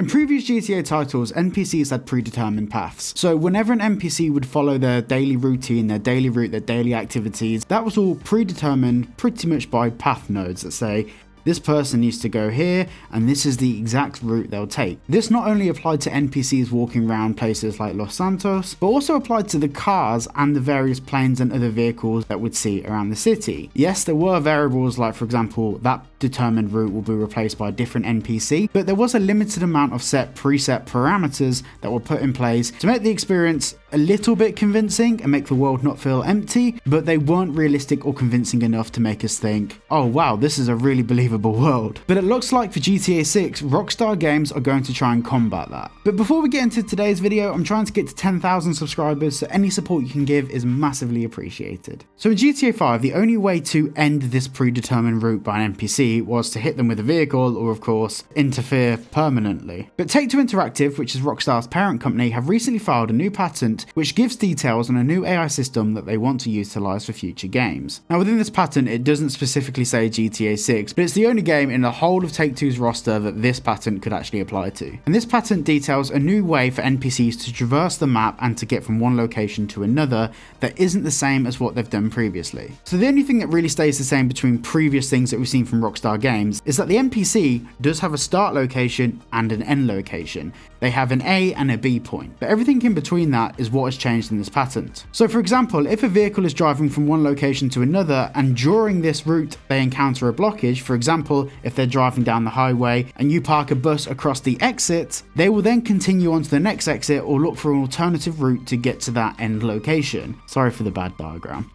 In previous GTA titles, NPCs had predetermined paths. So whenever an NPC would follow their daily routine, their daily route, their daily activities, that was all predetermined pretty much by path nodes that say, this person needs to go here, and this is the exact route they'll take. This not only applied to NPCs walking around places like Los Santos, but also applied to the cars and the various planes and other vehicles that we'd see around the city. Yes, there were variables like, for example, that determined route will be replaced by a different NPC, but there was a limited amount of preset parameters that were put in place to make the experience a little bit convincing and make the world not feel empty, but they weren't realistic or convincing enough to make us think, oh wow, this is a really believable world. But it looks like for GTA 6, Rockstar Games are going to try and combat that. But before we get into today's video, I'm trying to get to 10,000 subscribers, so any support you can give is massively appreciated. So in GTA 5, the only way to end this predetermined route by an NPC was to hit them with a vehicle or, of course, interfere permanently. But Take-Two Interactive, which is Rockstar's parent company, have recently filed a new patent which gives details on a new AI system that they want to utilize for future games. Now within this patent, it doesn't specifically say GTA 6, but it's the only game in the whole of Take-Two's roster that this patent could actually apply to. And this patent details a new way for NPCs to traverse the map and to get from one location to another that isn't the same as what they've done previously. So the only thing that really stays the same between previous things that we've seen from Rockstar Games is that the NPC does have a start location and an end location. They have an A and a B point, but everything in between that is what has changed in this patent. So for example, if a vehicle is driving from one location to another and during this route they encounter a blockage, for example, if they're driving down the highway and you park a bus across the exit, they will then continue on to the next exit or look for an alternative route to get to that end location. Sorry for the bad diagram.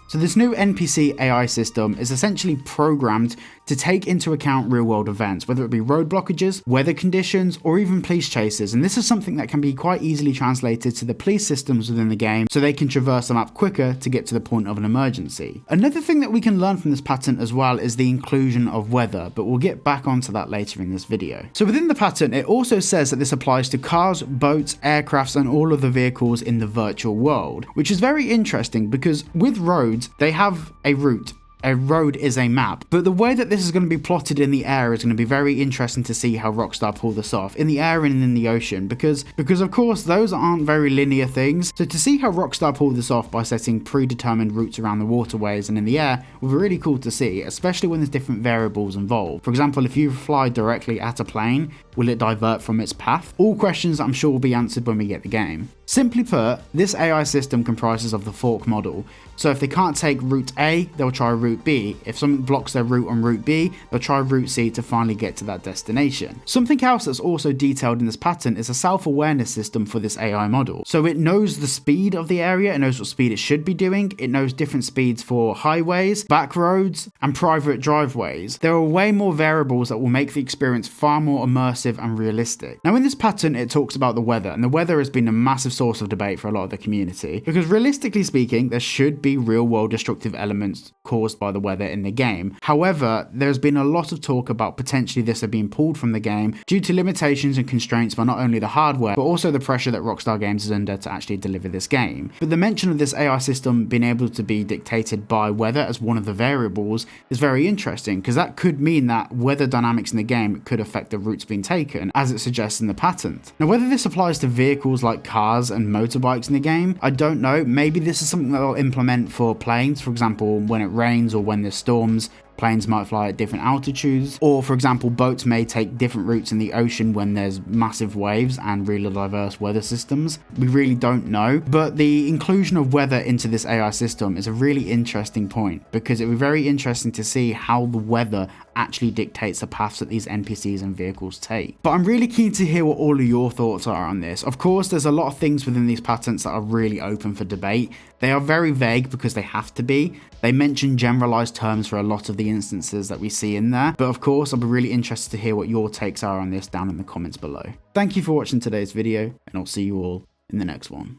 So this new NPC AI system is essentially programmed to take into account real-world events, whether it be road blockages, weather conditions, or even police chases, and this is something that can be quite easily translated to the police systems within the game so they can traverse the map quicker to get to the point of an emergency. Another thing that we can learn from this patent as well is the inclusion of weather, but we'll get back onto that later in this video. So within the patent, it also says that this applies to cars, boats, aircrafts, and all of the vehicles in the virtual world, which is very interesting because with roads, they have a route. A road is a map, but the way that this is going to be plotted in the air is going to be very interesting to see how Rockstar pull this off in the air and in the ocean, because of course those aren't very linear things. So to see how Rockstar pull this off by setting predetermined routes around the waterways and in the air will be really cool to see, especially when there's different variables involved. For example, if you fly directly at a plane, will it divert from its path? All questions that I'm sure will be answered when we get the game. Simply put, this AI system comprises of the fork model. So if they can't take route A, they'll try route B. If something blocks their route on route B, they'll try route C to finally get to that destination. Something else that's also detailed in this patent is a self-awareness system for this AI model. So it knows the speed of the area, it knows what speed it should be doing, it knows different speeds for highways, back roads, and private driveways. There are way more variables that will make the experience far more immersive and realistic. Now in this patent, it talks about the weather, and the weather has been a massive source of debate for a lot of the community, because realistically speaking, there should be real-world destructive elements caused by the weather in the game. However, there's been a lot of talk about potentially this have been pulled from the game due to limitations and constraints by not only the hardware, but also the pressure that Rockstar Games is under to actually deliver this game. But the mention of this AI system being able to be dictated by weather as one of the variables is very interesting, because that could mean that weather dynamics in the game could affect the routes being taken, as it suggests in the patent. Now, whether this applies to vehicles like cars and motorbikes in the game, I don't know. Maybe this is something that they'll implement for planes, for example, when it rains or when there's storms. Planes might fly at different altitudes, or for example, boats may take different routes in the ocean when there's massive waves and really diverse weather systems. We really don't know, but the inclusion of weather into this AI system is a really interesting point, because it would be very interesting to see how the weather actually dictates the paths that these NPCs and vehicles take. But I'm really keen to hear what all of your thoughts are on this. Of course, there's a lot of things within these patents that are really open for debate. They are very vague because they have to be. They mention generalized terms for a lot of the instances that we see in there. But of course, I'll be really interested to hear what your takes are on this down in the comments below. Thank you for watching today's video, and I'll see you all in the next one.